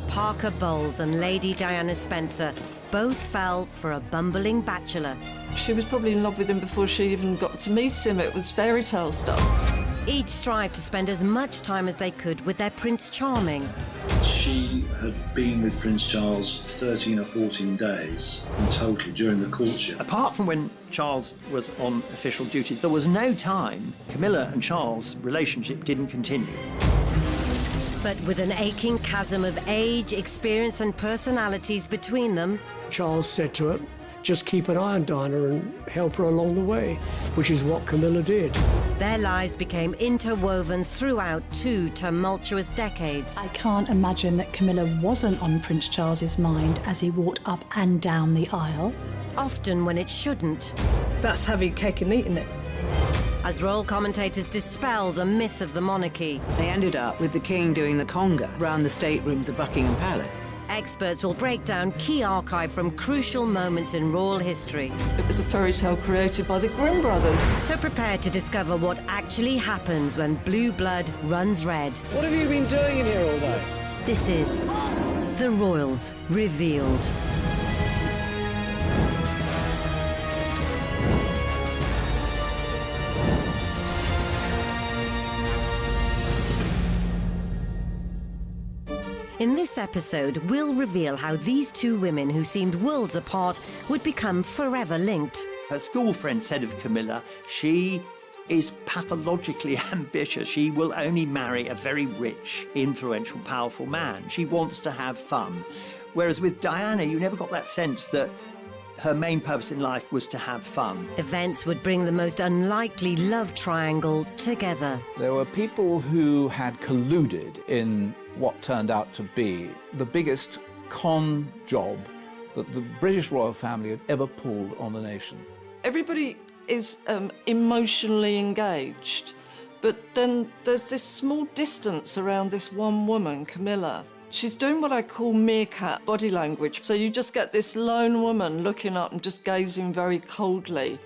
Parker Bowles and Lady Diana Spencer both fell for a bumbling bachelor. She was probably in love with him before she even got to meet him. It was fairy tale stuff. Each strived to spend as much time as they could with their Prince Charming. She had been with Prince Charles 13 or 14 days in total during the courtship. Apart from when Charles was on official duty, there was no time Camilla and Charles' relationship didn't continue. But with an aching chasm of age, experience and personalities between them, Charles said to her, just keep an eye on Diana and help her along the way, which is what Camilla did. their lives became interwoven throughout 2 tumultuous decades. I can't imagine that Camilla wasn't on Prince Charles's mind as he walked up and down the aisle. Often when it shouldn't. That's having cake and eating it. As royal commentators dispel the myth of the monarchy. They ended up with the king doing the conga round the staterooms of Buckingham Palace. Experts will break down key archive from crucial moments in royal history. It was a fairy tale created by the Grimm brothers. So prepare to discover what actually happens when blue blood runs red. What have you been doing in here all day? This is The Royals Revealed. In this episode, we'll reveal how these two women who seemed worlds apart would become forever linked. Her school friend said of Camilla, she is pathologically ambitious. She will only marry a very rich, influential, powerful man. She wants to have fun. Whereas with Diana, you never got that sense that her main purpose in life was to have fun. Events would bring the most unlikely love triangle together. There were people who had colluded in what turned out to be the biggest con job that the British royal family had ever pulled on the nation. Everybody is emotionally engaged, but then there's this small distance around this one woman, Camilla. She's doing what I call meerkat body language. So you just get this lone woman looking up and just gazing very coldly,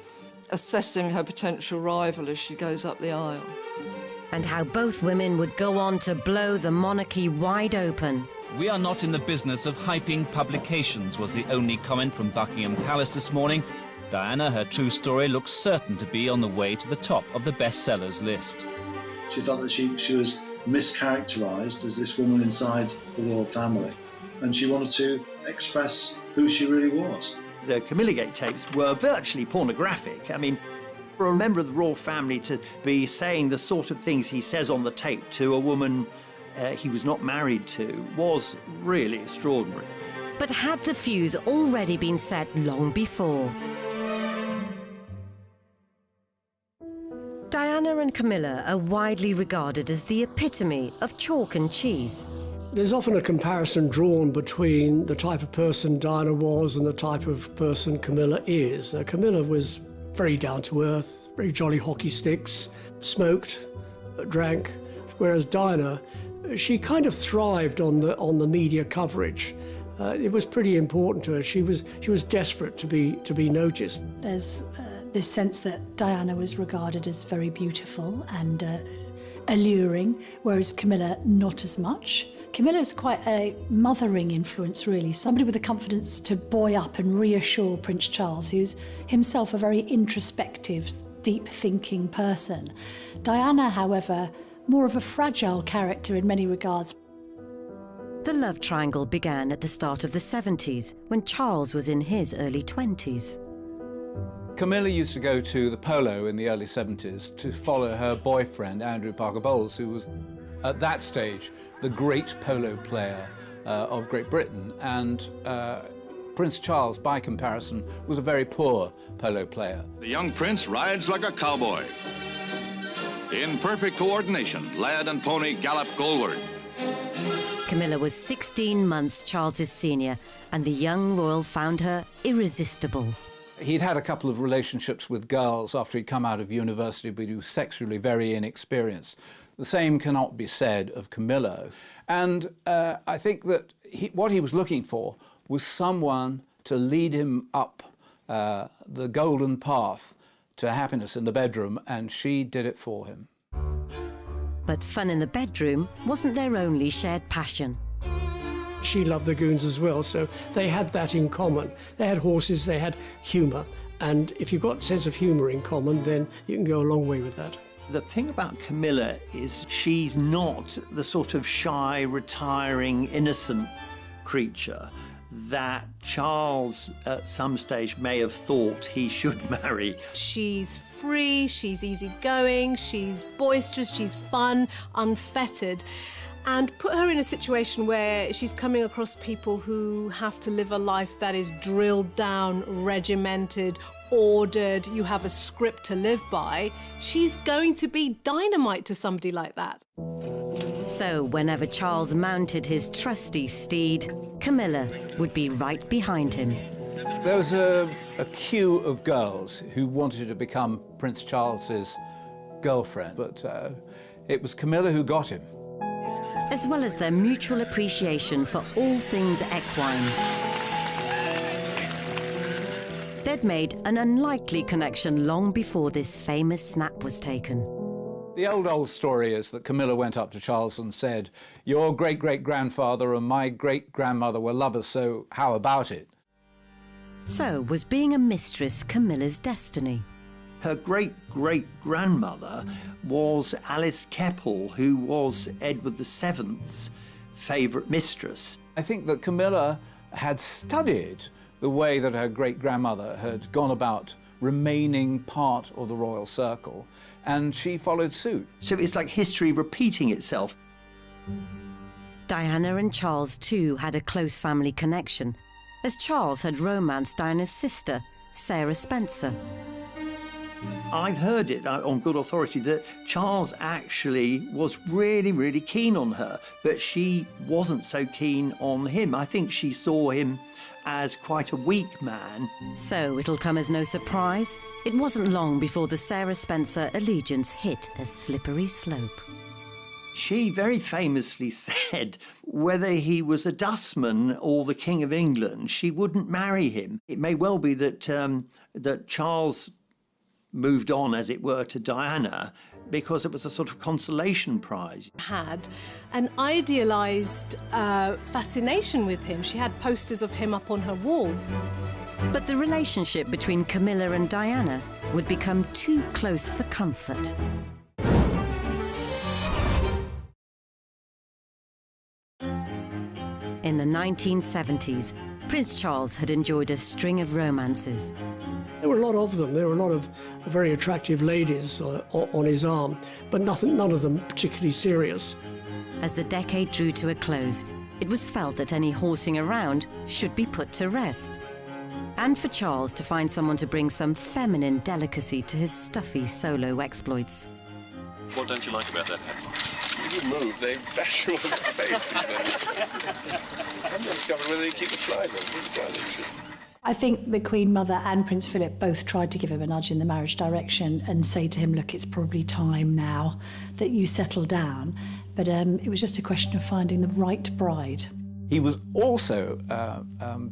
assessing her potential rival as she goes up the aisle. And how both women would go on to blow the monarchy wide open. "We are not in the business of hyping publications," was the only comment from Buckingham Palace this morning. Diana, her true story, looks certain to be on the way to the top of the bestsellers list. She felt that she was mischaracterised as this woman inside the royal family, and she wanted to express who she really was. The Camilla Gate tapes were virtually pornographic. I mean, for a member of the royal family to be saying the sort of things he says on the tape to a woman he was not married to was really extraordinary. But had the fuse already been set long before? Diana and Camilla are widely regarded as the epitome of chalk and cheese. There's often a comparison drawn between the type of person Diana was and the type of person Camilla is. Camilla was very down-to-earth, very jolly hockey sticks, smoked, drank, whereas Diana, she kind of thrived on the media coverage. It was pretty important to her. She was desperate to be noticed. There's this sense that Diana was regarded as very beautiful and alluring, whereas Camilla not as much. Camilla's quite a mothering influence, really, somebody with the confidence to buoy up and reassure Prince Charles, who's himself a very introspective, deep-thinking person. Diana, however, more of a fragile character in many regards. The love triangle began at the start of the 70s, when Charles was in his early 20s. Camilla used to go to the polo in the early 70s to follow her boyfriend, Andrew Parker Bowles, who was, at that stage, the great polo player of Great Britain. And Prince Charles, by comparison, was a very poor polo player. The young prince rides like a cowboy. In perfect coordination, lad and pony gallop goalward. Camilla was 16 months Charles's senior, and the young royal found her irresistible. He'd had a couple of relationships with girls after he'd come out of university, but he was sexually very inexperienced. The same cannot be said of Camilla. And I think that what he was looking for was someone to lead him up the golden path to happiness in the bedroom, and she did it for him. But fun in the bedroom wasn't their only shared passion. she loved the goons as well, so they had that in common. They had horses, they had humour, and if you've got a sense of humour in common, then you can go a long way with that. The thing about Camilla is she's not the sort of shy, retiring, innocent creature that Charles at some stage may have thought he should marry. She's free, she's easygoing, she's boisterous, she's fun, unfettered. And put her in a situation where she's coming across people who have to live a life that is drilled down, regimented, ordered, you have a script to live by. She's going to be dynamite to somebody like that. So whenever Charles mounted his trusty steed, Camilla would be right behind him. There was a queue of girls who wanted to become Prince Charles's girlfriend, but it was Camilla who got him. As well as their mutual appreciation for all things equine. They'd made an unlikely connection long before this famous snap was taken. The old story is that Camilla went up to Charles and said, "Your great-great-grandfather and my great-grandmother were lovers, so how about it?" So was being a mistress Camilla's destiny? Her great-great-grandmother was Alice Keppel, who was Edward VII's favourite mistress. I think that Camilla had studied the way that her great-grandmother had gone about remaining part of the royal circle, and she followed suit. So it's like history repeating itself. Diana and Charles too had a close family connection, as Charles had romanced Diana's sister, Sarah Spencer. I've heard it on good authority that Charles actually was really, really keen on her, but she wasn't so keen on him. I think she saw him as quite a weak man. So it'll come as no surprise, it wasn't long before the Sarah Spencer allegiance hit a slippery slope. She very famously said whether he was a dustman or the King of England, she wouldn't marry him. It may well be that that Charles moved on, as it were, to Diana because it was a sort of consolation prize. Had an idealised fascination with him. She had posters of him up on her wall. But the relationship between Camilla and Diana would become too close for comfort. In the 1970s, Prince Charles had enjoyed a string of romances. There were a lot of them. There were a lot of very attractive ladies on his arm, but none of them particularly serious. As the decade drew to a close, it was felt that any horsing around should be put to rest. And for Charles to find someone to bring some feminine delicacy to his stuffy solo exploits. What don't you like about that hat? If you move, they bash you on the face. I'm not discovering whether they keep the flies on. I think the Queen Mother and Prince Philip both tried to give him a nudge in the marriage direction and say to him, look, it's probably time now that you settle down. But it was just a question of finding the right bride. He was also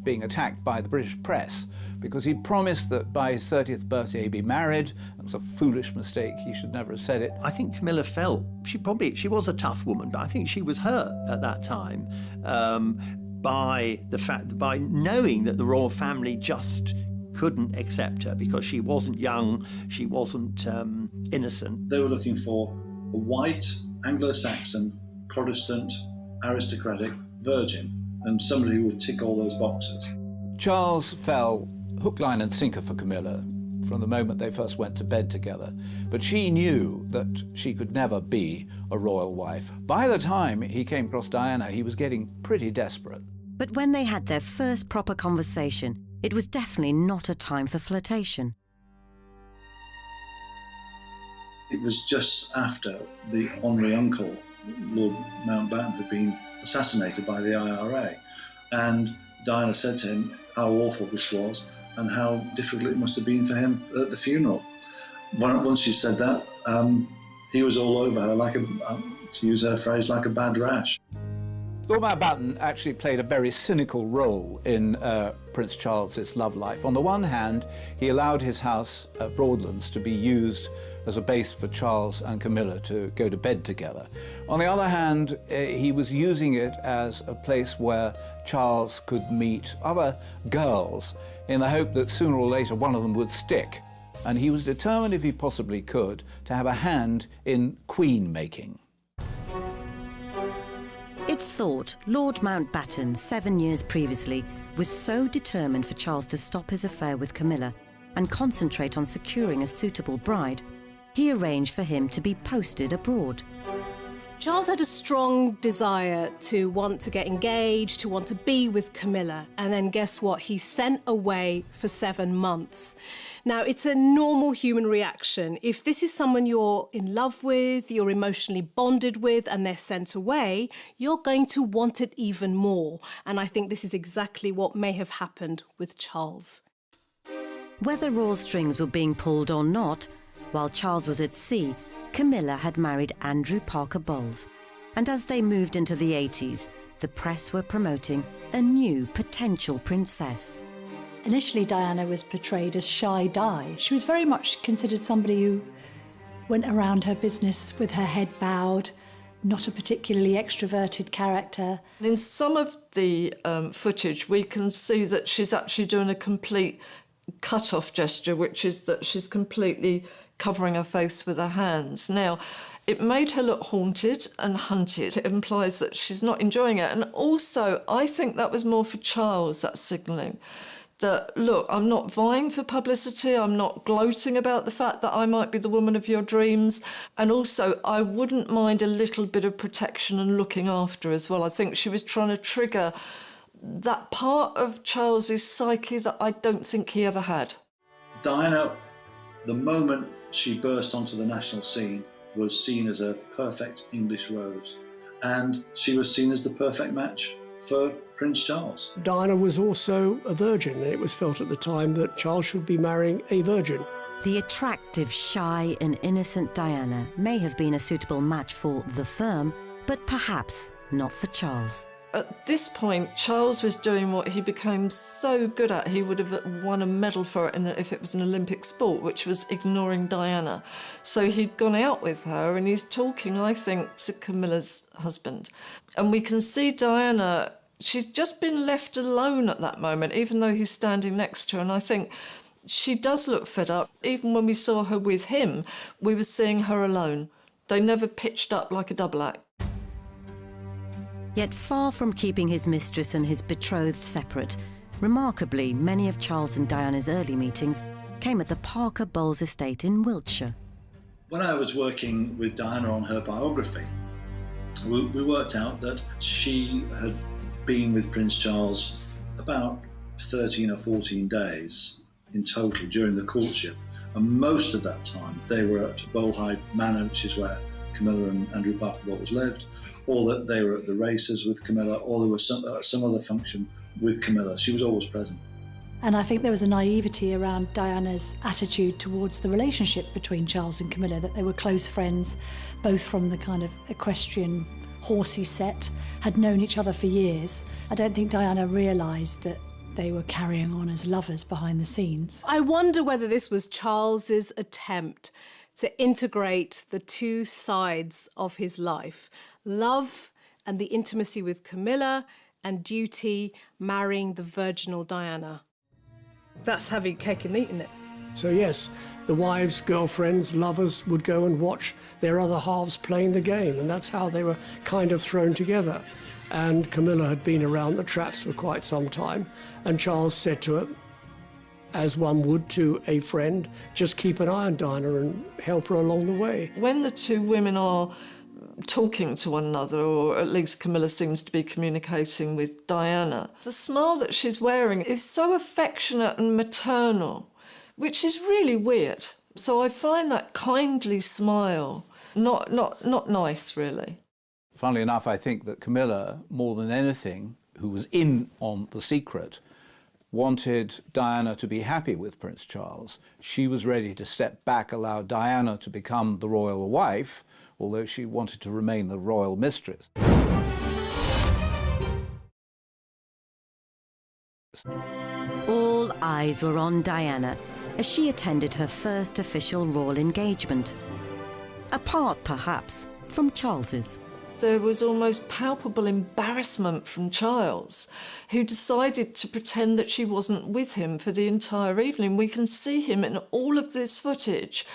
being attacked by the British press because he promised that by his 30th birthday he'd be married. That was a foolish mistake. He should never have said it. I think Camilla felt, she was a tough woman, but I think she was hurt at that time by knowing that the royal family just couldn't accept her because she wasn't young, she wasn't innocent. They were looking for a white, Anglo-Saxon, Protestant, aristocratic virgin, and somebody who would tick all those boxes. Charles fell hook, line and sinker for Camilla from the moment they first went to bed together, but she knew that she could never be a royal wife. By the time he came across Diana, he was getting pretty desperate. But when they had their first proper conversation, it was definitely not a time for flirtation. It was just after the honorary uncle, Lord Mountbatten, had been assassinated by the IRA, and Diana said to him how awful this was and how difficult it must have been for him at the funeral. Once she said that, he was all over her, like to use her phrase, like a bad rash. Lord Mountbatten actually played a very cynical role in Prince Charles's love life. On the one hand, he allowed his house at Broadlands to be used as a base for Charles and Camilla to go to bed together. On the other hand, he was using it as a place where Charles could meet other girls in the hope that sooner or later one of them would stick. And he was determined, if he possibly could, to have a hand in queen-making. It's thought Lord Mountbatten, 7 years previously, was so determined for Charles to stop his affair with Camilla and concentrate on securing a suitable bride, he arranged for him to be posted abroad. Charles had a strong desire to want to get engaged, to want to be with Camilla, and then guess what? He's sent away for 7 months. Now, it's a normal human reaction. If this is someone you're in love with, you're emotionally bonded with, and they're sent away, you're going to want it even more. And I think this is exactly what may have happened with Charles. Whether royal strings were being pulled or not, while Charles was at sea, Camilla had married Andrew Parker Bowles, and as they moved into the 80s, the press were promoting a new potential princess. Initially, Diana was portrayed as shy Di. She was very much considered somebody who went around her business with her head bowed, not a particularly extroverted character. In some of the footage, we can see that she's actually doing a complete cut-off gesture, which is that she's completely covering her face with her hands. Now, it made her look haunted and hunted. It implies that she's not enjoying it. And also, I think that was more for Charles, that signalling. That, look, I'm not vying for publicity, I'm not gloating about the fact that I might be the woman of your dreams. And also, I wouldn't mind a little bit of protection and looking after as well. I think she was trying to trigger that part of Charles's psyche that I don't think he ever had. Diana, the moment she burst onto the national scene, was seen as a perfect English rose, and she was seen as the perfect match for Prince Charles. Diana was also a virgin, and it was felt at the time that Charles should be marrying a virgin. The attractive, shy and innocent Diana may have been a suitable match for the firm, but perhaps not for Charles. At this point, Charles was doing what he became so good at. He would have won a medal for it if it was an Olympic sport, which was ignoring Diana. So he'd gone out with her and he's talking, I think, to Camilla's husband. And we can see Diana, she's just been left alone at that moment, even though he's standing next to her. And I think she does look fed up. Even when we saw her with him, we were seeing her alone. They never pitched up like a double act. Yet far from keeping his mistress and his betrothed separate, remarkably, many of Charles and Diana's early meetings came at the Parker Bowles estate in Wiltshire. When I was working with Diana on her biography, we worked out that she had been with Prince Charles about 13 or 14 days in total during the courtship, and most of that time they were at Bolehide Manor, which is where Camilla and Andrew Parker Bowles lived, or that they were at the races with Camilla, or there was some other function with Camilla. She was always present. And I think there was a naivety around Diana's attitude towards the relationship between Charles and Camilla, that they were close friends, both from the kind of equestrian, horsey set, had known each other for years. I don't think Diana realised that they were carrying on as lovers behind the scenes. I wonder whether this was Charles's attempt to integrate the two sides of his life, love and the intimacy with Camilla, and duty, marrying the virginal Diana. That's having cake and eating it. So yes, the wives, girlfriends, lovers would go and watch their other halves playing the game, and that's how they were kind of thrown together. And Camilla had been around the traps for quite some time, and Charles said to her, as one would to a friend, just keep an eye on Diana and help her along the way. When the two women are talking to one another, or at least Camilla seems to be communicating with Diana, the smile that she's wearing is so affectionate and maternal, which is really weird. So I find that kindly smile not nice, really. Funnily enough, I think that Camilla, more than anything, who was in on the secret, wanted Diana to be happy with Prince Charles. She was ready to step back, allow Diana to become the royal wife, although she wanted to remain the royal mistress. All eyes were on Diana as she attended her first official royal engagement. Apart, perhaps, from Charles's. There was almost palpable embarrassment from Charles, who decided to pretend that she wasn't with him for the entire evening. We can see him in all of this footage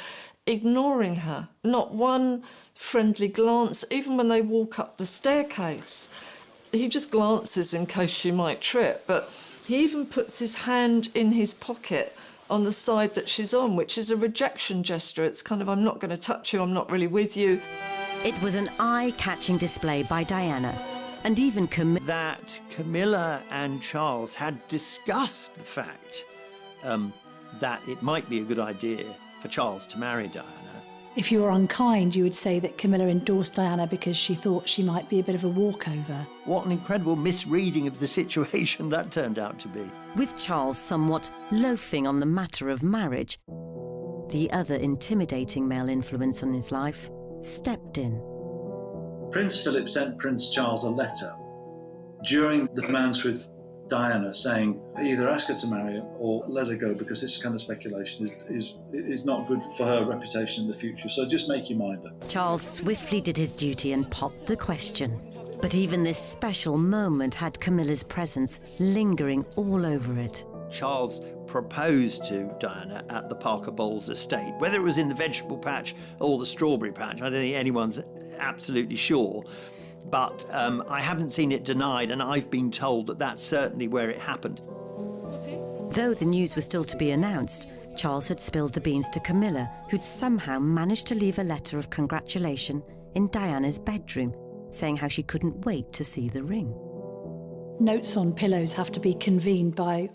ignoring her. Not one friendly glance, even when they walk up the staircase. He just glances in case she might trip, but he even puts his hand in his pocket on the side that she's on, which is a rejection gesture. It's kind of, I'm not going to touch you, I'm not really with you. It was an eye-catching display by Diana, and even that Camilla and Charles had discussed the fact that it might be a good idea for Charles to marry Diana. If you were unkind, you would say that Camilla endorsed Diana because she thought she might be a bit of a walkover. What an incredible misreading of the situation that turned out to be. With Charles somewhat loafing on the matter of marriage, the other intimidating male influence on his life stepped in. Prince Philip sent Prince Charles a letter during the romance with Diana saying either ask her to marry him or let her go, because this kind of speculation is not good for her reputation in the future. So just make your mind up. Charles swiftly did his duty and popped the question. But even this special moment had Camilla's presence lingering all over it. Charles proposed to Diana at the Parker Bowles estate. Whether it was in the vegetable patch or the strawberry patch, I don't think anyone's absolutely sure. But I haven't seen it denied, and I've been told that that's certainly where it happened. Though the news was still to be announced, Charles had spilled the beans to Camilla, who'd somehow managed to leave a letter of congratulation in Diana's bedroom, saying how she couldn't wait to see the ring. Notes on pillows have to be convened by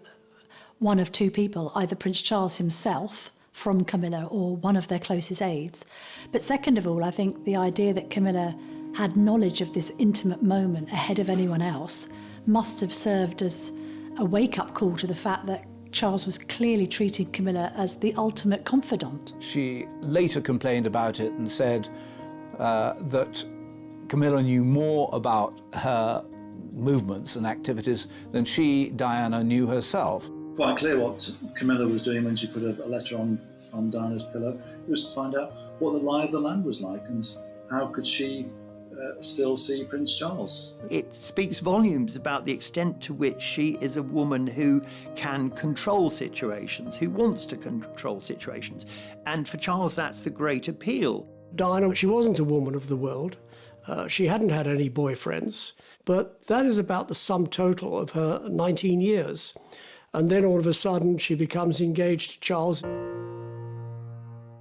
one of two people, either Prince Charles himself from Camilla or one of their closest aides. But second of all, I think the idea that Camilla had knowledge of this intimate moment ahead of anyone else must have served as a wake-up call to the fact that Charles was clearly treating Camilla as the ultimate confidant. She later complained about it and said that Camilla knew more about her movements and activities than she, Diana, knew herself. Quite clear what Camilla was doing when she put a letter on Diana's pillow. It was to find out what the lie of the land was like and how could she still see Prince Charles. It speaks volumes about the extent to which she is a woman who can control situations, who wants to control situations. And for Charles, that's the great appeal. Diana, she wasn't a woman of the world. She hadn't had any boyfriends, but that is about the sum total of her 19 years. And then all of a sudden she becomes engaged to Charles.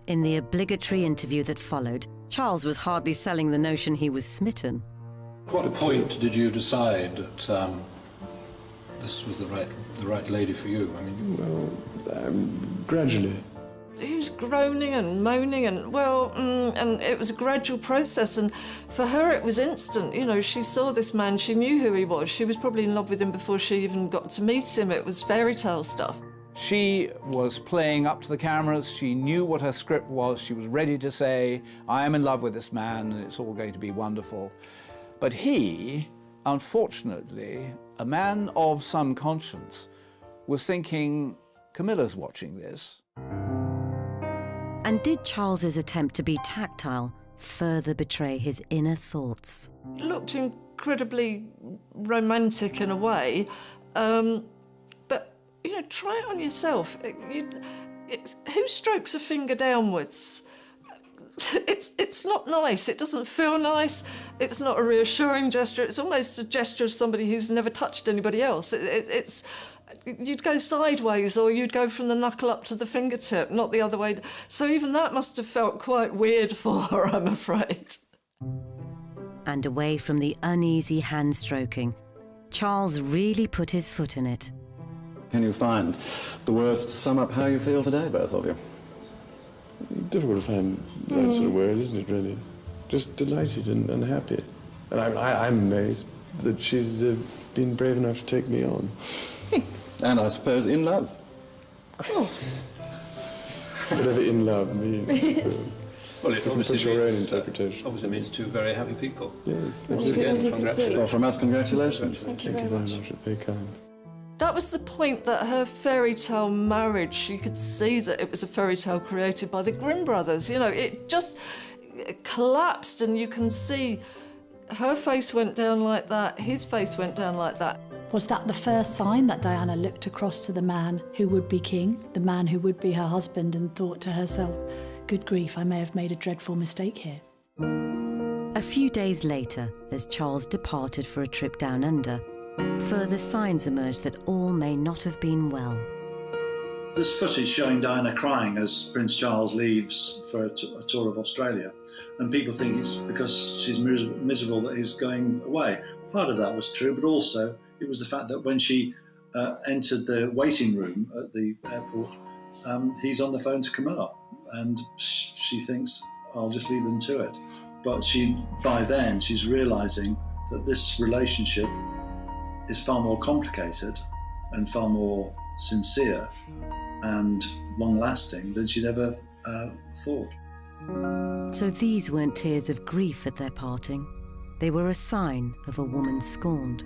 In the obligatory interview that followed, Charles was hardly selling the notion he was smitten. At what point did you decide that this was the right lady for you? I mean, well, gradually. He was groaning and moaning and it was a gradual process, and for her it was instant. You know, she saw this man, she knew who he was, she was probably in love with him before she even got to meet him. It was fairy tale stuff. She was playing up to the cameras, she knew what her script was, she was ready to say, I am in love with this man and it's all going to be wonderful. But he, unfortunately, a man of some conscience, was thinking, Camilla's watching this. And did Charles's attempt to be tactile further betray his inner thoughts? It looked incredibly romantic in a way, but, you know, try it on yourself. Who strokes a finger downwards? It's not nice, it doesn't feel nice, it's not a reassuring gesture, it's almost a gesture of somebody who's never touched anybody else. You'd go sideways or you'd go from the knuckle up to the fingertip, not the other way. So even that must have felt quite weird for her, I'm afraid. And away from the uneasy hand stroking, Charles really put his foot in it. Can you find the words to sum up how you feel today, both of you? Difficult to find the right sort of word, isn't it, really? Just delighted and happy. And I'm amazed that she's been brave enough to take me on. And I suppose in love. Of course. Whatever in love means. Yes. Well, it obviously put your own means, interpretation. Obviously means two very happy people. Yes. Once again, congratulations. Well, from us, congratulations. Thank you very much. Very kind. That was the point, that her fairy tale marriage, you could see that it was a fairy tale created by the Grimm brothers. You know, it just collapsed, and you can see her face went down like that, his face went down like that. Was that the first sign that Diana looked across to the man who would be king, the man who would be her husband, and thought to herself, good grief, I may have made a dreadful mistake here? A few days later, as Charles departed for a trip down under, further signs emerged that all may not have been well. There's footage showing Diana crying as Prince Charles leaves for a tour of Australia, and people think it's because she's miserable that he's going away. Part of that was true, but also it was the fact that when she entered the waiting room at the airport, he's on the phone to Camilla, and she thinks, I'll just leave them to it. But by then, she's realising that this relationship is far more complicated and far more sincere and long-lasting than she'd ever thought. So these weren't tears of grief at their parting. They were a sign of a woman scorned.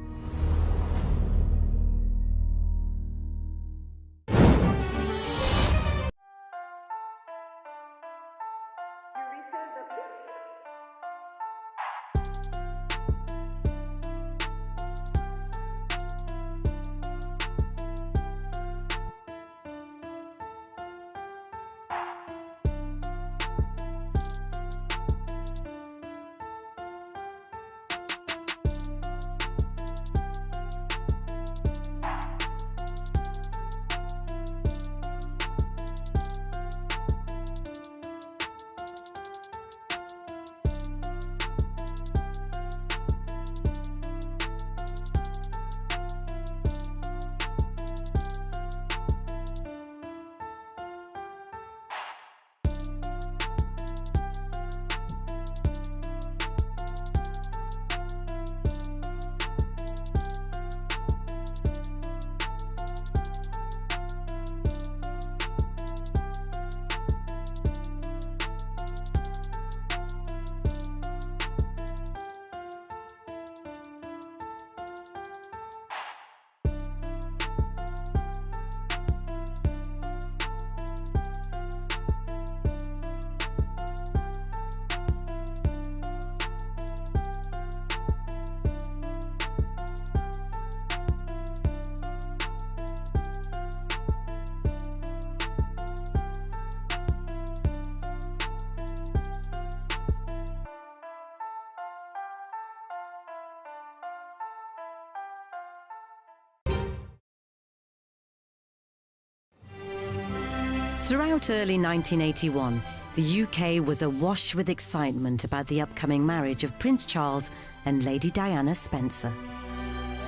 Throughout early 1981, the UK was awash with excitement about the upcoming marriage of Prince Charles and Lady Diana Spencer.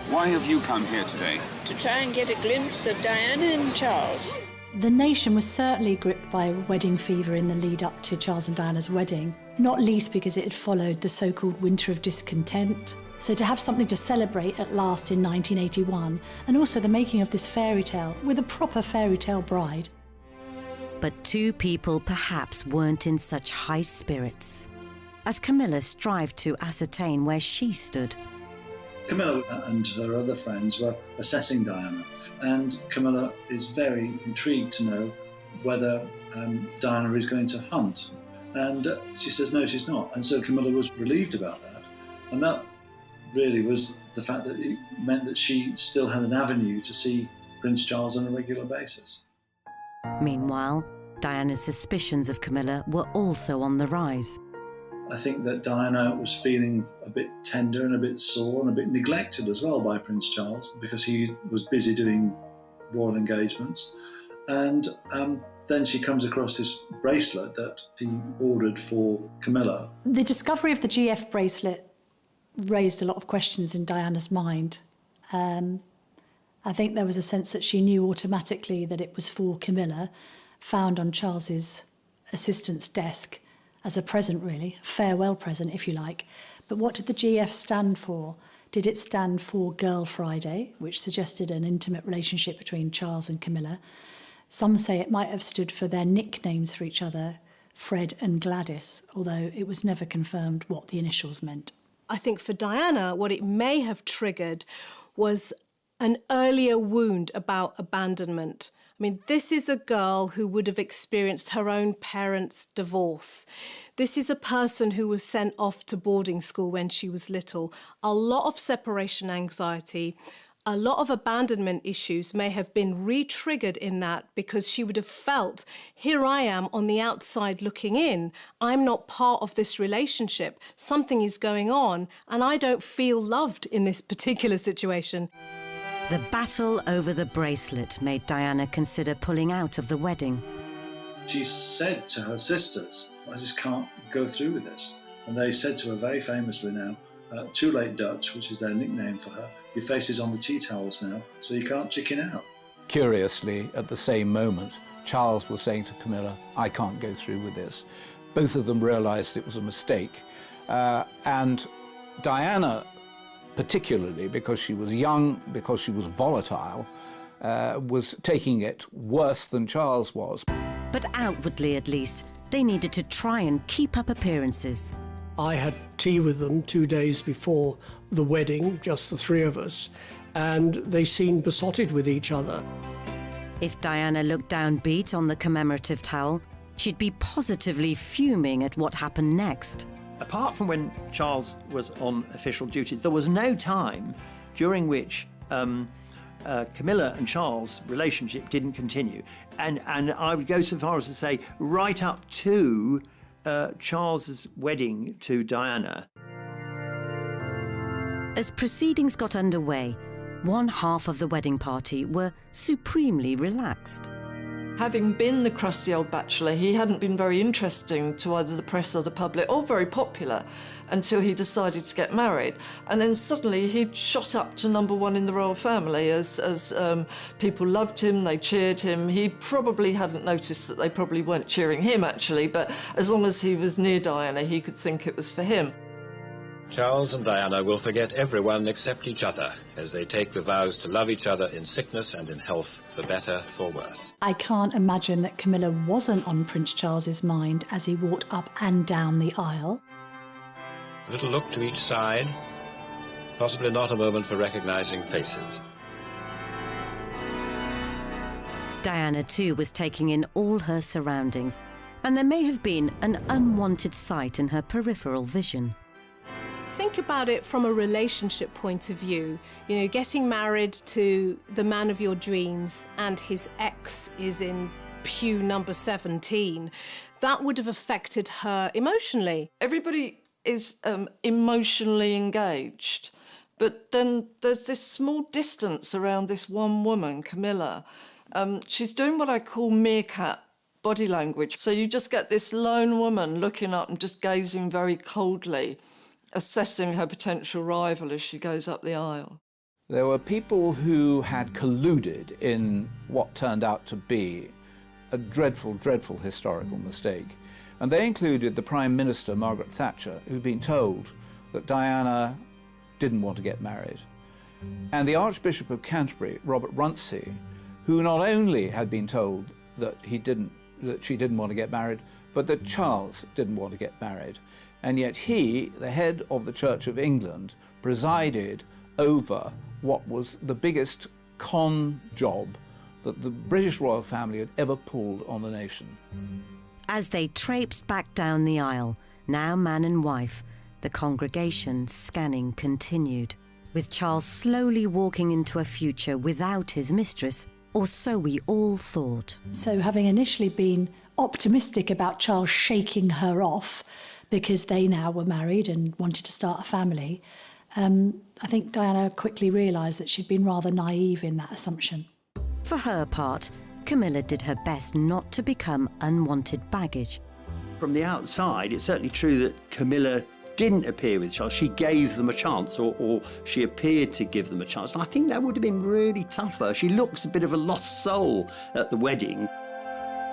Why have you come here today? To try and get a glimpse of Diana and Charles. The nation was certainly gripped by wedding fever in the lead up to Charles and Diana's wedding, not least because it had followed the so-called Winter of Discontent. So to have something to celebrate at last in 1981, and also the making of this fairy tale with a proper fairy tale bride. But two people perhaps weren't in such high spirits, as Camilla strived to ascertain where she stood. Camilla and her other friends were assessing Diana, and Camilla is very intrigued to know whether Diana is going to hunt. And she says no, she's not. And so Camilla was relieved about that. And that really was the fact that it meant that she still had an avenue to see Prince Charles on a regular basis. Meanwhile, Diana's suspicions of Camilla were also on the rise. I think that Diana was feeling a bit tender and a bit sore and a bit neglected as well by Prince Charles because he was busy doing royal engagements. And then she comes across this bracelet that he ordered for Camilla. The discovery of the GF bracelet raised a lot of questions in Diana's mind. I think there was a sense that she knew automatically that it was for Camilla, found on Charles's assistant's desk as a present, really, a farewell present, if you like. But what did the GF stand for? Did it stand for Girl Friday, which suggested an intimate relationship between Charles and Camilla? Some say it might have stood for their nicknames for each other, Fred and Gladys, although it was never confirmed what the initials meant. I think for Diana, what it may have triggered was an earlier wound about abandonment. I mean, this is a girl who would have experienced her own parents' divorce. This is a person who was sent off to boarding school when she was little. A lot of separation anxiety, a lot of abandonment issues may have been re-triggered in that because she would have felt, here I am on the outside looking in. I'm not part of this relationship. Something is going on and I don't feel loved in this particular situation. The battle over the bracelet made Diana consider pulling out of the wedding. She said to her sisters, I just can't go through with this. And they said to her very famously now, too late Dutch, which is their nickname for her, your face is on the tea towels now, so you can't chicken out. Curiously, at the same moment, Charles was saying to Camilla, I can't go through with this. Both of them realised it was a mistake. And Diana, particularly because she was young, because she was volatile, was taking it worse than Charles was. But outwardly, at least, they needed to try and keep up appearances. I had tea with them 2 days before the wedding, just the three of us, and they seemed besotted with each other. If Diana looked downbeat on the commemorative towel, she'd be positively fuming at what happened next. Apart from when Charles was on official duties, there was no time during which Camilla and Charles' relationship didn't continue. And I would go so far as to say right up to Charles's wedding to Diana. As proceedings got underway, one half of the wedding party were supremely relaxed. Having been the crusty old bachelor, he hadn't been very interesting to either the press or the public, or very popular, until he decided to get married. And then suddenly he'd shot up to #1 in the royal family as people loved him, they cheered him. He probably hadn't noticed that they probably weren't cheering him, actually, but as long as he was near Diana, he could think it was for him. Charles and Diana will forget everyone except each other as they take the vows to love each other in sickness and in health, for better, for worse. I can't imagine that Camilla wasn't on Prince Charles's mind as he walked up and down the aisle. A little look to each side, possibly not a moment for recognising faces. Diana, too, was taking in all her surroundings, and there may have been an unwanted sight in her peripheral vision. Think about it from a relationship point of view. You know, getting married to the man of your dreams and his ex is in pew number 17. That would have affected her emotionally. Everybody is emotionally engaged, but then there's this small distance around this one woman, Camilla. She's doing what I call meerkat body language. So you just get this lone woman looking up and just gazing very coldly, assessing her potential rival as she goes up the aisle. There were people who had colluded in what turned out to be a dreadful, dreadful historical mistake. And they included the Prime Minister, Margaret Thatcher, who'd been told that Diana didn't want to get married. And the Archbishop of Canterbury, Robert Runcie, who not only had been told that she didn't want to get married, but that Charles didn't want to get married. And yet he, the head of the Church of England, presided over what was the biggest con job that the British royal family had ever pulled on the nation. As they traipsed back down the aisle, now man and wife, the congregation scanning continued, with Charles slowly walking into a future without his mistress, or so we all thought. So having initially been optimistic about Charles shaking her off, because they now were married and wanted to start a family, I think Diana quickly realised that she'd been rather naive in that assumption. For her part, Camilla did her best not to become unwanted baggage. From the outside, it's certainly true that Camilla didn't appear with Charles. She gave them a chance, or she appeared to give them a chance. And I think that would have been really tougher. She looks a bit of a lost soul at the wedding.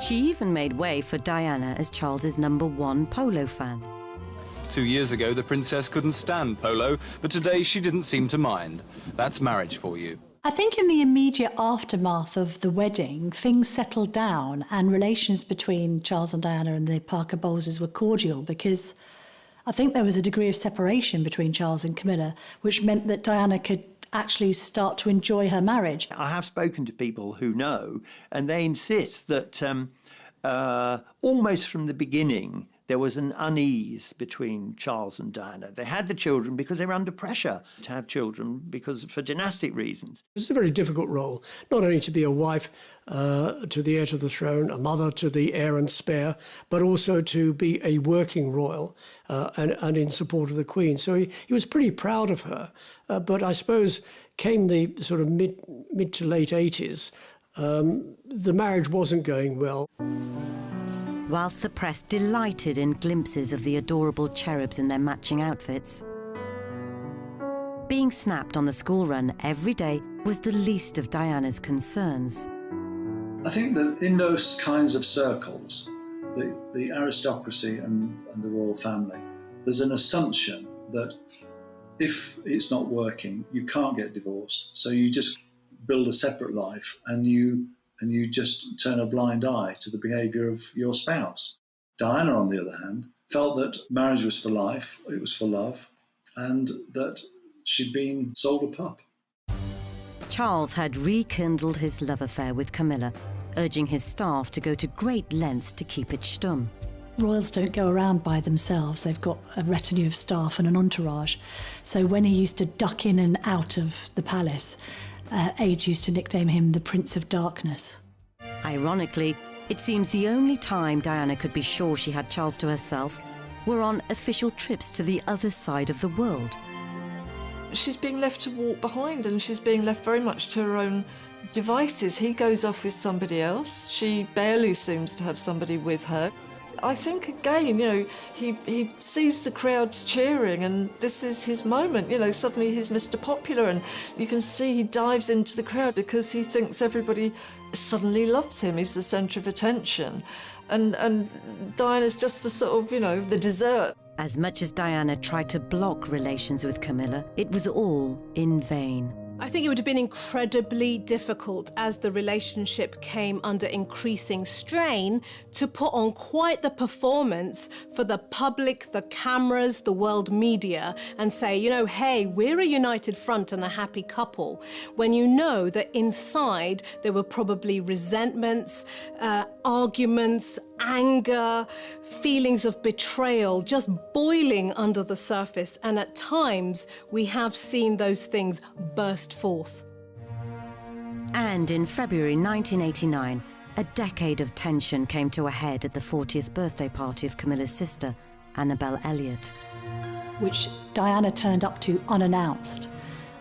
She even made way for Diana as Charles's #1 polo fan. 2 years ago, the princess couldn't stand polo, but today she didn't seem to mind. That's marriage for you. I think in the immediate aftermath of the wedding, things settled down and relations between Charles and Diana and the Parker Bowleses were cordial, because I think there was a degree of separation between Charles and Camilla, which meant that Diana could actually start to enjoy her marriage. I have spoken to people who know, and they insist that almost from the beginning, there was an unease between Charles and Diana. They had the children because they were under pressure to have children for dynastic reasons. It's a very difficult role, not only to be a wife to the heir to the throne, a mother to the heir and spare, but also to be a working royal and in support of the Queen. So he was pretty proud of her. But I suppose came the sort of mid to late 80s, the marriage wasn't going well. Whilst the press delighted in glimpses of the adorable cherubs in their matching outfits, being snapped on the school run every day was the least of Diana's concerns. I think that in those kinds of circles, the aristocracy and the royal family, there's an assumption that if it's not working, you can't get divorced. So you just build a separate life and you just turn a blind eye to the behaviour of your spouse. Diana, on the other hand, felt that marriage was for life, it was for love, and that she'd been sold a pup. Charles had rekindled his love affair with Camilla, urging his staff to go to great lengths to keep it stum. Royals don't go around by themselves. They've got a retinue of staff and an entourage. So when he used to duck in and out of the palace, aides used to nickname him the Prince of Darkness. Ironically, it seems the only time Diana could be sure she had Charles to herself were on official trips to the other side of the world. She's being left to walk behind, and she's being left very much to her own devices. He goes off with somebody else. She barely seems to have somebody with her. I think, again, he sees the crowds cheering, and this is his moment. Suddenly he's Mr. Popular, and you can see he dives into the crowd because he thinks everybody suddenly loves him. He's the centre of attention. And Diana's just the sort of, the dessert. As much as Diana tried to block relations with Camilla, it was all in vain. I think it would have been incredibly difficult as the relationship came under increasing strain to put on quite the performance for the public, the cameras, the world media, and say, hey, we're a united front and a happy couple, when you know that inside there were probably resentments, arguments, anger, feelings of betrayal just boiling under the surface, and at times we have seen those things burst forth. And in February 1989, a decade of tension came to a head at the 40th birthday party of Camilla's sister, Annabel Elliot, which Diana turned up to unannounced.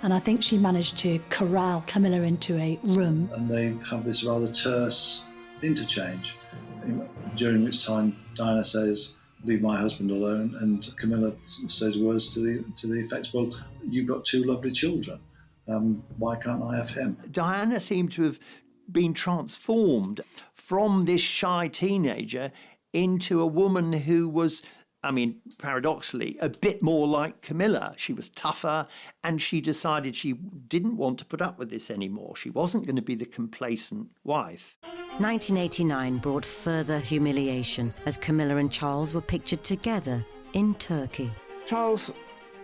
And I think she managed to corral Camilla into a room. And they have this rather terse interchange, during which time Diana says, "Leave my husband alone," and Camilla says words to the effect, "Well, you've got two lovely children. Why can't I have him?" Diana seemed to have been transformed from this shy teenager into a woman who was, paradoxically, a bit more like Camilla. She was tougher, and she decided she didn't want to put up with this anymore. She wasn't going to be the complacent wife. 1989 brought further humiliation as Camilla and Charles were pictured together in Turkey. Charles,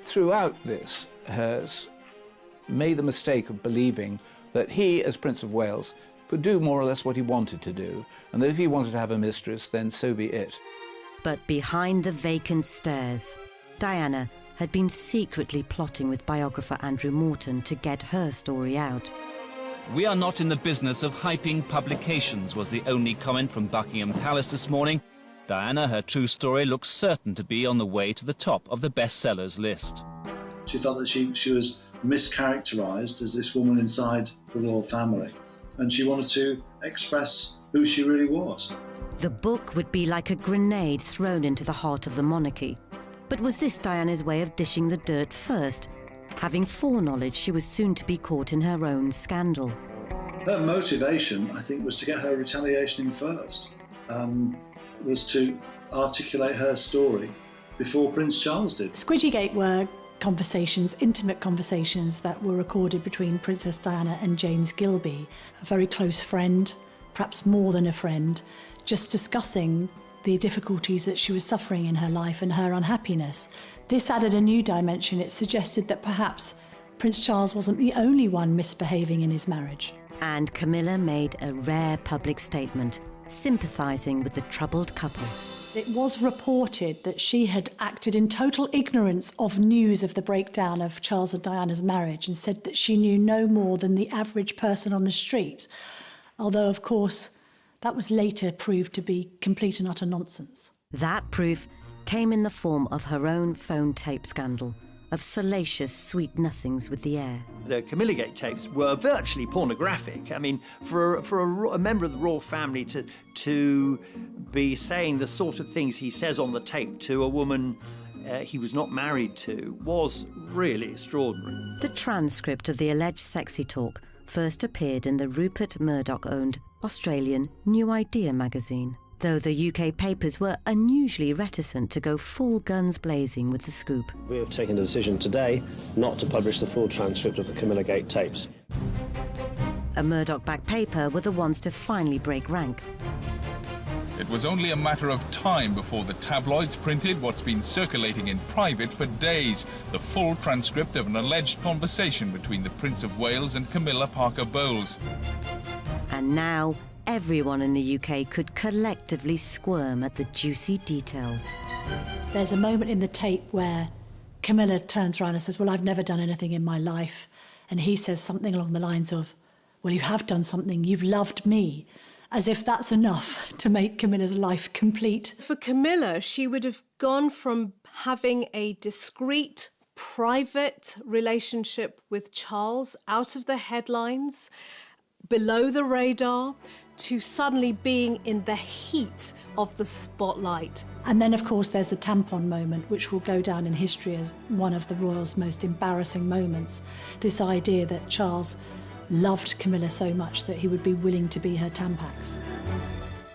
throughout this, has made the mistake of believing that he, as Prince of Wales, could do more or less what he wanted to do, and that if he wanted to have a mistress, then so be it. But behind the vacant stairs, Diana had been secretly plotting with biographer Andrew Morton to get her story out. "We are not in the business of hyping publications," was the only comment from Buckingham Palace this morning. Diana, her true story, looks certain to be on the way to the top of the bestsellers list. She felt that she was mischaracterised as this woman inside the royal family, and she wanted to express who she really was. The book would be like a grenade thrown into the heart of the monarchy. But was this Diana's way of dishing the dirt first, having foreknowledge she was soon to be caught in her own scandal? Her motivation, I think, was to get her retaliation in first, was to articulate her story before Prince Charles did. Squidgygate were conversations, intimate conversations that were recorded between Princess Diana and James Gilbey, a very close friend, perhaps more than a friend, just discussing the difficulties that she was suffering in her life and her unhappiness. This added a new dimension. It suggested that perhaps Prince Charles wasn't the only one misbehaving in his marriage. And Camilla made a rare public statement, sympathising with the troubled couple. It was reported that she had acted in total ignorance of news of the breakdown of Charles and Diana's marriage and said that she knew no more than the average person on the street. Although, of course, that was later proved to be complete and utter nonsense. That proof came in the form of her own phone tape scandal, of salacious sweet nothings with the heir. The Camilla Gate tapes were virtually pornographic. I mean, for a member of the royal family to be saying the sort of things he says on the tape to a woman he was not married to was really extraordinary. The transcript of the alleged sexy talk first appeared in the Rupert Murdoch-owned Australian New Idea magazine, though the UK papers were unusually reticent to go full guns blazing with the scoop. We have taken the decision today not to publish the full transcript of the Camilla Gate tapes. A Murdoch-backed paper were the ones to finally break rank. It was only a matter of time before the tabloids printed what's been circulating in private for days, the full transcript of an alleged conversation between the Prince of Wales and Camilla Parker Bowles. And now, everyone in the UK could collectively squirm at the juicy details. There's a moment in the tape where Camilla turns around and says, well, I've never done anything in my life. And he says something along the lines of, well, you have done something, you've loved me. As if that's enough to make Camilla's life complete. For Camilla, she would have gone from having a discreet, private relationship with Charles out of the headlines, below the radar, to suddenly being in the heat of the spotlight. And then, of course, there's the tampon moment, which will go down in history as one of the royals' most embarrassing moments. This idea that Charles loved Camilla so much that he would be willing to be her Tampax.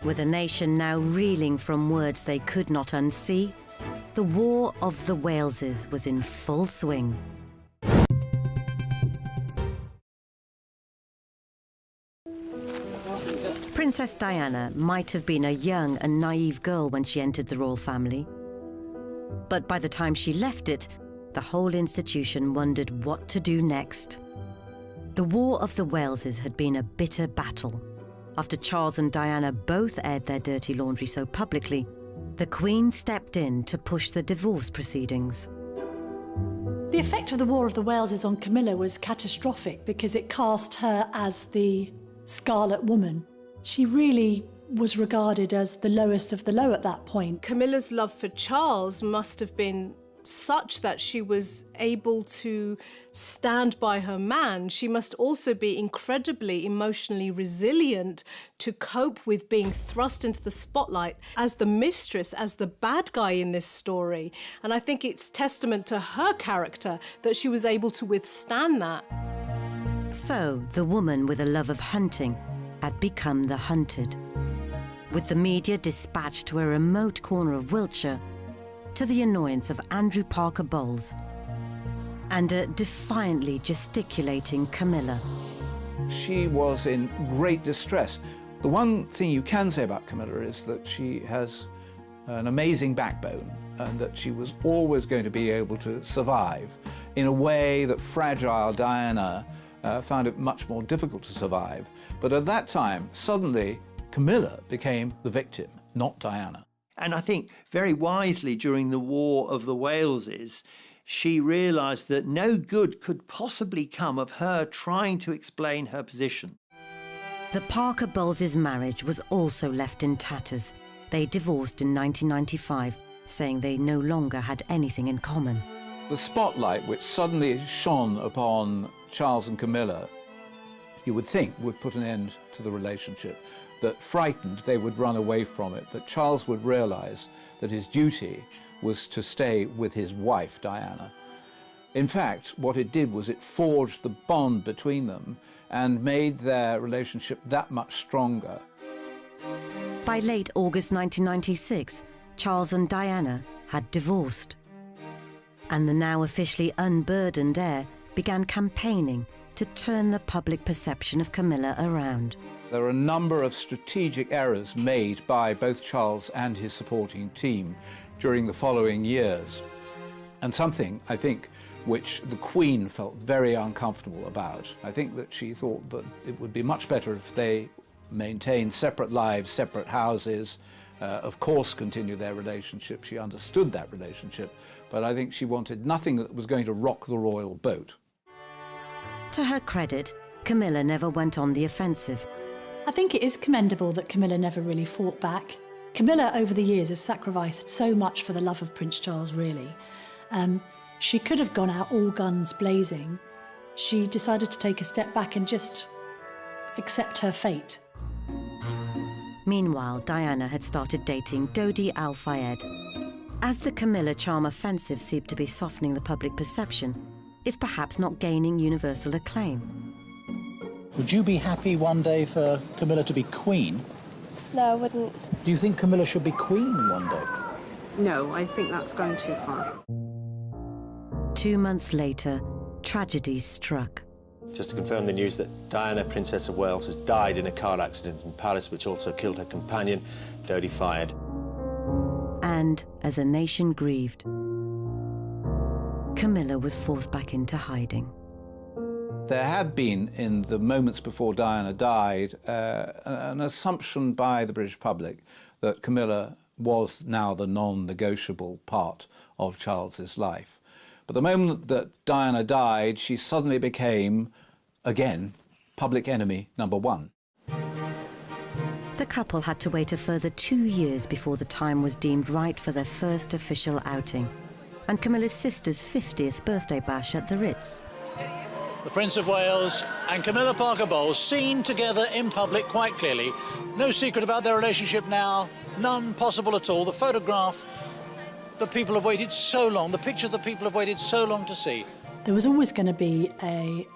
With a nation now reeling from words they could not unsee, the War of the Waleses was in full swing. Princess Diana might have been a young and naive girl when she entered the royal family. But by the time she left it, the whole institution wondered what to do next. The War of the Waleses had been a bitter battle. After Charles and Diana both aired their dirty laundry so publicly, the Queen stepped in to push the divorce proceedings. The effect of the War of the Waleses on Camilla was catastrophic because it cast her as the Scarlet Woman. She really was regarded as the lowest of the low at that point. Camilla's love for Charles must have been such that she was able to stand by her man. She must also be incredibly emotionally resilient to cope with being thrust into the spotlight as the mistress, as the bad guy in this story. And I think it's testament to her character that she was able to withstand that. So, the woman with a love of hunting had become the hunted. With the media dispatched to a remote corner of Wiltshire, to the annoyance of Andrew Parker Bowles and a defiantly gesticulating Camilla. She was in great distress. The one thing you can say about Camilla is that she has an amazing backbone and that she was always going to be able to survive in a way that fragile Diana found it much more difficult to survive. But at that time, suddenly, Camilla became the victim, not Diana. And I think very wisely during the War of the Waleses, she realised that no good could possibly come of her trying to explain her position. The Parker Bowles' marriage was also left in tatters. They divorced in 1995, saying they no longer had anything in common. The spotlight which suddenly shone upon Charles and Camilla, you would think would put an end to the relationship, that frightened they would run away from it, that Charles would realise that his duty was to stay with his wife, Diana. In fact, what it did was it forged the bond between them and made their relationship that much stronger. By late August 1996, Charles and Diana had divorced. And the now officially unburdened heir began campaigning to turn the public perception of Camilla around. There are a number of strategic errors made by both Charles and his supporting team during the following years. And something, I think, which the Queen felt very uncomfortable about. I think that she thought that it would be much better if they maintained separate lives, separate houses, of course continue their relationship. She understood that relationship, but I think she wanted nothing that was going to rock the royal boat. To her credit, Camilla never went on the offensive. I think it is commendable that Camilla never really fought back. Camilla, over the years, has sacrificed so much for the love of Prince Charles, really. She could have gone out all guns blazing. She decided to take a step back and just accept her fate. Meanwhile, Diana had started dating Dodi Al-Fayed. As the Camilla charm offensive seemed to be softening the public perception, if perhaps not gaining universal acclaim. Would you be happy one day for Camilla to be queen? No, I wouldn't. Do you think Camilla should be queen one day? No, I think that's going too far. 2 months later, tragedy struck. Just to confirm the news that Diana, Princess of Wales, has died in a car accident in Paris, which also killed her companion, Dodi Fayed. And as a nation grieved, Camilla was forced back into hiding. There had been, in the moments before Diana died, an assumption by the British public that Camilla was now the non-negotiable part of Charles's life. But the moment that Diana died, she suddenly became, again, public enemy number one. The couple had to wait a further 2 years before the time was deemed right for their first official outing, and Camilla's sister's 50th birthday bash at the Ritz. The Prince of Wales and Camilla Parker Bowles seen together in public quite clearly. No secret about their relationship now, none possible at all. The photograph that people have waited so long, the picture that people have waited so long to see. There was always going to be a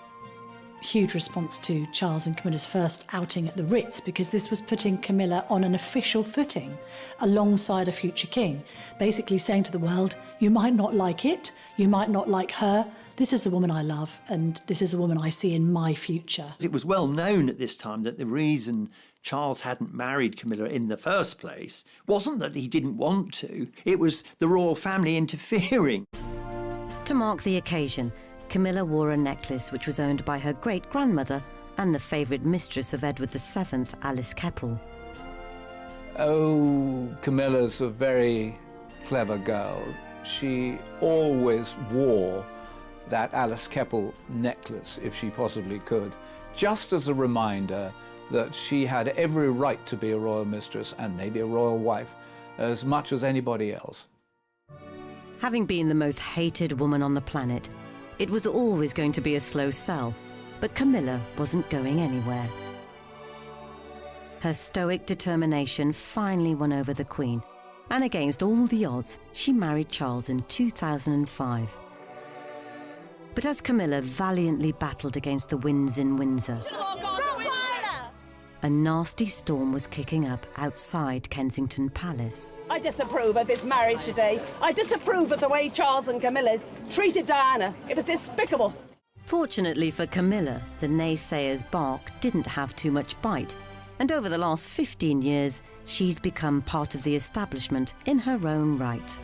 huge response to Charles and Camilla's first outing at the Ritz, because this was putting Camilla on an official footing alongside a future king, basically saying to the world, you might not like it, you might not like her, this is the woman I love, and this is a woman I see in my future. It was well known at this time that the reason Charles hadn't married Camilla in the first place wasn't that he didn't want to, it was the royal family interfering. To mark the occasion, Camilla wore a necklace which was owned by her great-grandmother and the favourite mistress of Edward VII, Alice Keppel. Oh, Camilla's a very clever girl. She always wore that Alice Keppel necklace, if she possibly could, just as a reminder that she had every right to be a royal mistress and maybe a royal wife as much as anybody else. Having been the most hated woman on the planet, it was always going to be a slow sell, but Camilla wasn't going anywhere. Her stoic determination finally won over the Queen, and against all the odds, she married Charles in 2005. But as Camilla valiantly battled against the winds in Windsor, a nasty storm was kicking up outside Kensington Palace. I disapprove of this marriage today. I disapprove of the way Charles and Camilla treated Diana. It was despicable. Fortunately for Camilla, the naysayers' bark didn't have too much bite, and over the last 15 years, she's become part of the establishment in her own right.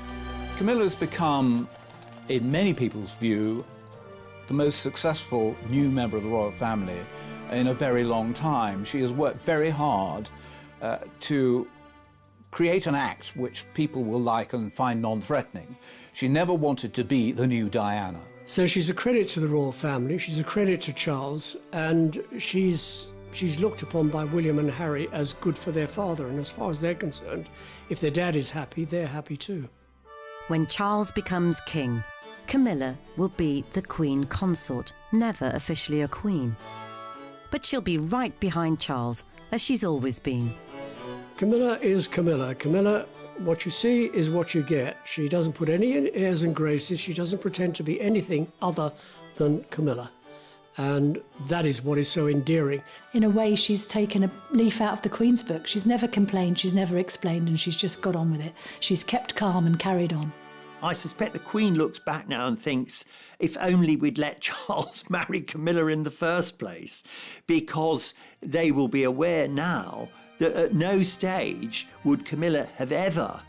Camilla's become, in many people's view, the most successful new member of the royal family in a very long time. She has worked very hard to create an act which people will like and find non-threatening. She never wanted to be the new Diana. So she's a credit to the royal family, she's a credit to Charles, and she's looked upon by William and Harry as good for their father, and as far as they're concerned, if their dad is happy, they're happy too. When Charles becomes king, Camilla will be the Queen Consort, never officially a queen. But she'll be right behind Charles, as she's always been. Camilla is Camilla. Camilla, what you see is what you get. She doesn't put any airs and graces. She doesn't pretend to be anything other than Camilla. And that is what is so endearing. In a way, she's taken a leaf out of the Queen's book. She's never complained, she's never explained, and she's just got on with it. She's kept calm and carried on. I suspect the Queen looks back now and thinks, if only we'd let Charles marry Camilla in the first place, because they will be aware now that at no stage would Camilla have ever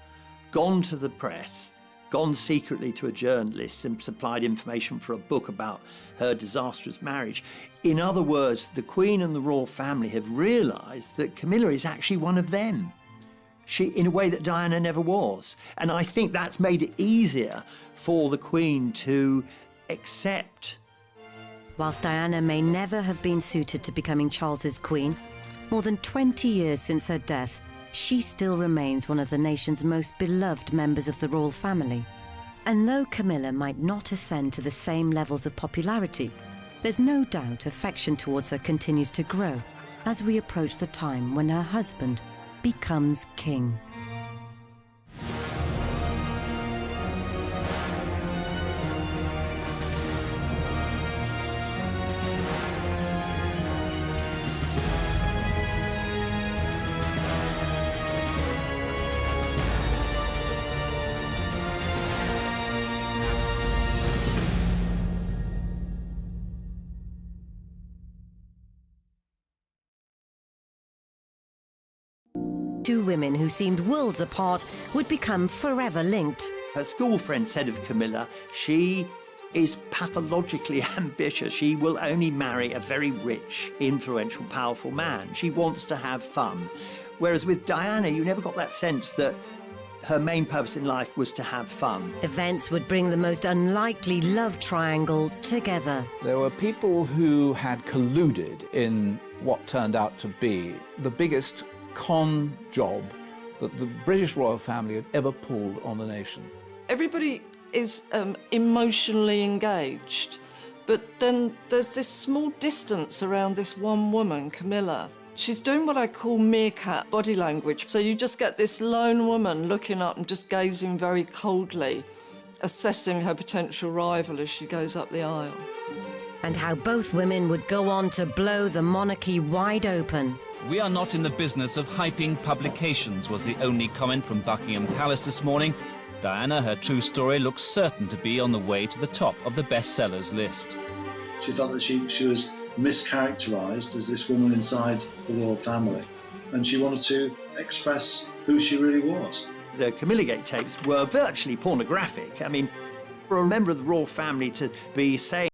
gone to the press gone secretly to a journalist and supplied information for a book about her disastrous marriage. In other words, the Queen and the royal family have realised that Camilla is actually one of them. In a way that Diana never was. And I think that's made it easier for the Queen to accept. Whilst Diana may never have been suited to becoming Charles's queen, more than 20 years since her death, she still remains one of the nation's most beloved members of the royal family. And though Camilla might not ascend to the same levels of popularity, there's no doubt affection towards her continues to grow as we approach the time when her husband becomes king. Two women who seemed worlds apart would become forever linked. Her school friend said of Camilla, she is pathologically ambitious. She will only marry a very rich, influential, powerful man. She wants to have fun. Whereas with Diana, you never got that sense that her main purpose in life was to have fun. Events would bring the most unlikely love triangle together. There were people who had colluded in what turned out to be the biggest con job that the British royal family had ever pulled on the nation. Everybody is emotionally engaged, but then there's this small distance around this one woman, Camilla. She's doing what I call meerkat body language. So you just get this lone woman looking up and just gazing very coldly, assessing her potential rival as she goes up the aisle. And how both women would go on to blow the monarchy wide open. We are not in the business of hyping publications, was the only comment from Buckingham Palace this morning. Diana, her true story, looks certain to be on the way to the top of the bestsellers list. She felt that she was mischaracterised as this woman inside the royal family, and she wanted to express who she really was. The Camilla Gate tapes were virtually pornographic. I mean, for a member of the royal family to be saying